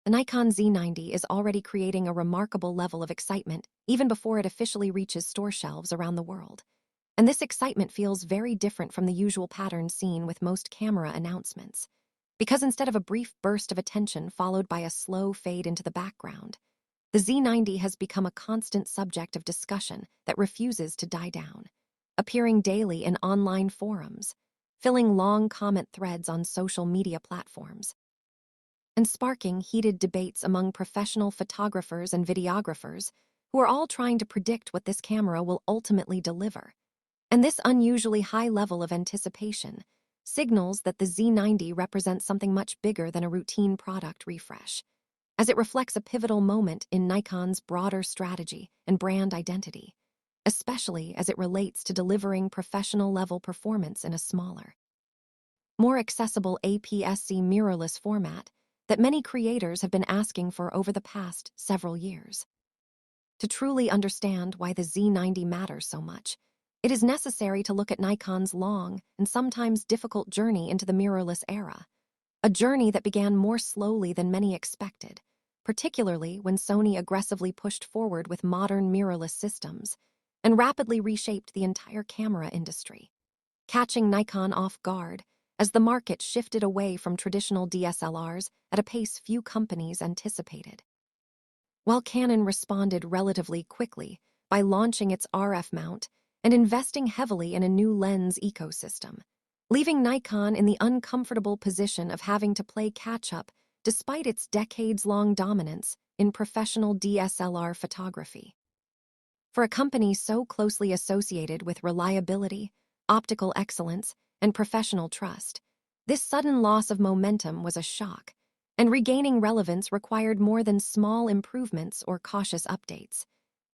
The Nikon Z90 is already creating a remarkable level of excitement even before it officially reaches store shelves around the world. And this excitement feels very different from the usual pattern seen with most camera announcements. Because instead of a brief burst of attention followed by a slow fade into the background, the Z90 has become a constant subject of discussion that refuses to die down, appearing daily in online forums, filling long comment threads on social media platforms, and sparking heated debates among professional photographers and videographers who are all trying to predict what this camera will ultimately deliver. And this unusually high level of anticipation signals that the Z90 represents something much bigger than a routine product refresh, as it reflects a pivotal moment in Nikon's broader strategy and brand identity, especially as it relates to delivering professional-level performance in a smaller, more accessible APS-C mirrorless format that many creators have been asking for over the past several years. To truly understand why the Z90 matters so much, it is necessary to look at Nikon's long and sometimes difficult journey into the mirrorless era, a journey that began more slowly than many expected, particularly when Sony aggressively pushed forward with modern mirrorless systems and rapidly reshaped the entire camera industry, catching Nikon off guard as the market shifted away from traditional DSLRs at a pace few companies anticipated. While Canon responded relatively quickly by launching its RF mount and investing heavily in a new lens ecosystem, leaving Nikon in the uncomfortable position of having to play catch-up despite its decades-long dominance in professional DSLR photography. For a company so closely associated with reliability, optical excellence, and professional trust, this sudden loss of momentum was a shock, and regaining relevance required more than small improvements or cautious updates,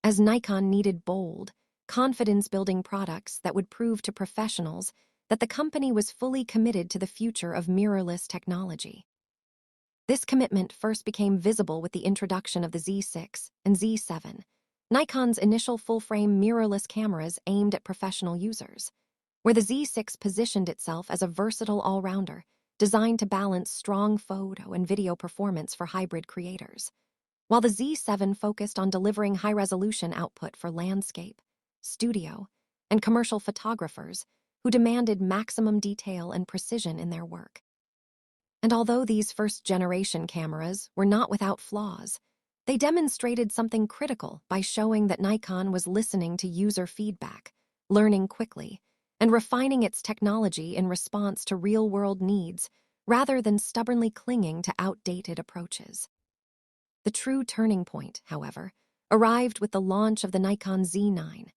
as Nikon needed bold, confidence-building products that would prove to professionals that the company was fully committed to the future of mirrorless technology. This commitment first became visible with the introduction of the Z6 and Z7, Nikon's initial full-frame mirrorless cameras aimed at professional users, where the Z6 positioned itself as a versatile all-rounder designed to balance strong photo and video performance for hybrid creators, while the Z7 focused on delivering high-resolution output for landscape, studio, and commercial photographers who demanded maximum detail and precision in their work. And although these first-generation cameras were not without flaws, they demonstrated something critical by showing that Nikon was listening to user feedback, learning quickly, and refining its technology in response to real-world needs rather than stubbornly clinging to outdated approaches. The true turning point, however, arrived with the launch of the Nikon Z9,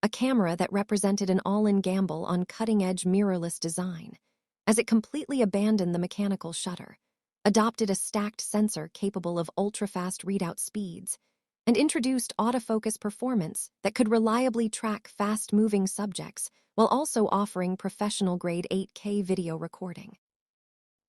a camera that represented an all-in gamble on cutting-edge mirrorless design, as it completely abandoned the mechanical shutter, adopted a stacked sensor capable of ultra-fast readout speeds, and introduced autofocus performance that could reliably track fast-moving subjects while also offering professional-grade 8K video recording,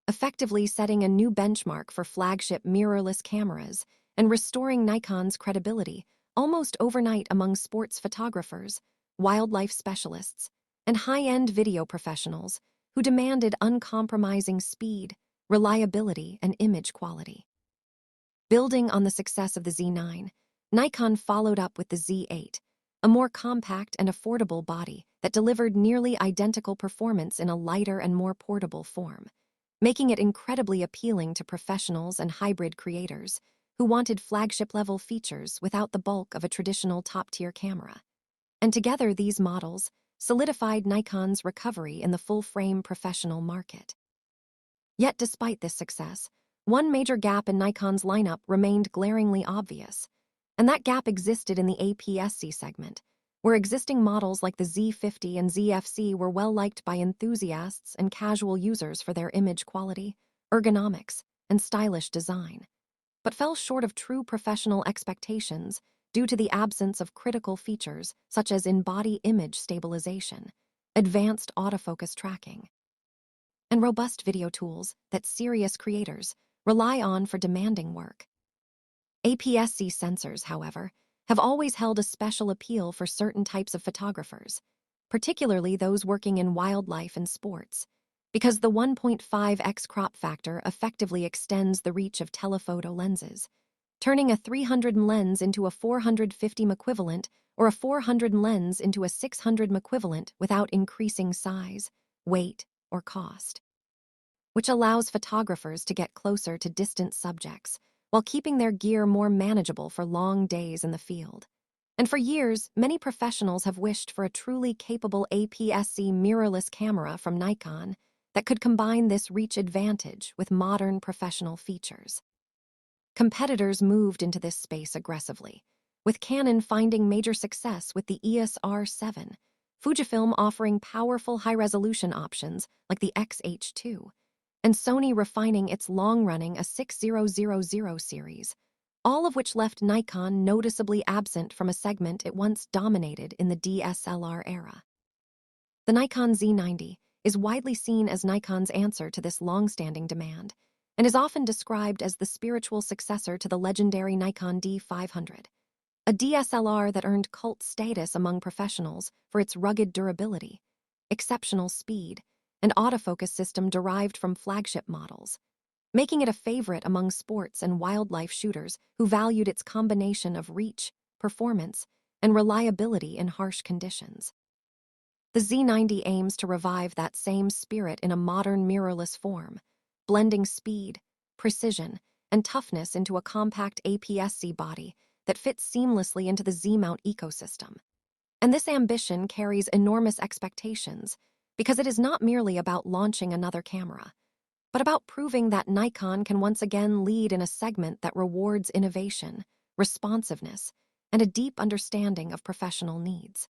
effectively setting a new benchmark for flagship mirrorless cameras and restoring Nikon's credibility almost overnight among sports photographers, wildlife specialists, and high-end video professionals who demanded uncompromising speed, reliability, and image quality. Building on the success of the Z9, Nikon followed up with the Z8, a more compact and affordable body that delivered nearly identical performance in a lighter and more portable form, making it incredibly appealing to professionals and hybrid creators who wanted flagship-level features without the bulk of a traditional top-tier camera. And together these models solidified Nikon's recovery in the full-frame professional market. Yet despite this success, one major gap in Nikon's lineup remained glaringly obvious, and that gap existed in the APS-C segment, where existing models like the Z50 and ZFC were well-liked by enthusiasts and casual users for their image quality, ergonomics, and stylish design, but fell short of true professional expectations due to the absence of critical features such as in-body image stabilization, advanced autofocus tracking, and robust video tools that serious creators rely on for demanding work. APS-C sensors, however, have always held a special appeal for certain types of photographers, particularly those working in wildlife and sports, because the 1.5x crop factor effectively extends the reach of telephoto lenses, turning a 300 lens into a 450 equivalent or a 400 lens into a 600 equivalent without increasing size, weight, or cost, which allows photographers to get closer to distant subjects while keeping their gear more manageable for long days in the field. And for years, many professionals have wished for a truly capable APS-C mirrorless camera from Nikon that could combine this reach advantage with modern professional features. Competitors moved into this space aggressively, with Canon finding major success with the EOS R7, Fujifilm offering powerful high-resolution options like the X-H2, and Sony refining its long-running A6000 series, all of which left Nikon noticeably absent from a segment it once dominated in the DSLR era. The Nikon Z90 is widely seen as Nikon's answer to this long-standing demand, and is often described as the spiritual successor to the legendary Nikon D500, a DSLR that earned cult status among professionals for its rugged durability, exceptional speed, and autofocus system derived from flagship models, making it a favorite among sports and wildlife shooters who valued its combination of reach, performance, and reliability in harsh conditions. The Z90 aims to revive that same spirit in a modern mirrorless form, blending speed, precision, and toughness into a compact APS-C body that fits seamlessly into the Z-mount ecosystem. And this ambition carries enormous expectations because it is not merely about launching another camera, but about proving that Nikon can once again lead in a segment that rewards innovation, responsiveness, and a deep understanding of professional needs.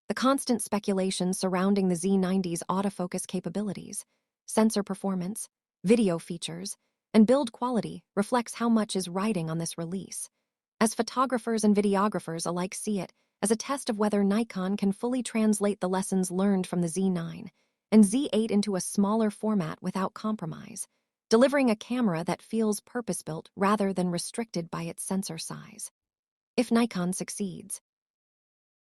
The constant speculation surrounding the Z90's autofocus capabilities, sensor performance, video features, and build quality reflects how much is riding on this release, as photographers and videographers alike see it as a test of whether Nikon can fully translate the lessons learned from the Z9 and Z8 into a smaller format without compromise, delivering a camera that feels purpose-built rather than restricted by its sensor size. If Nikon succeeds,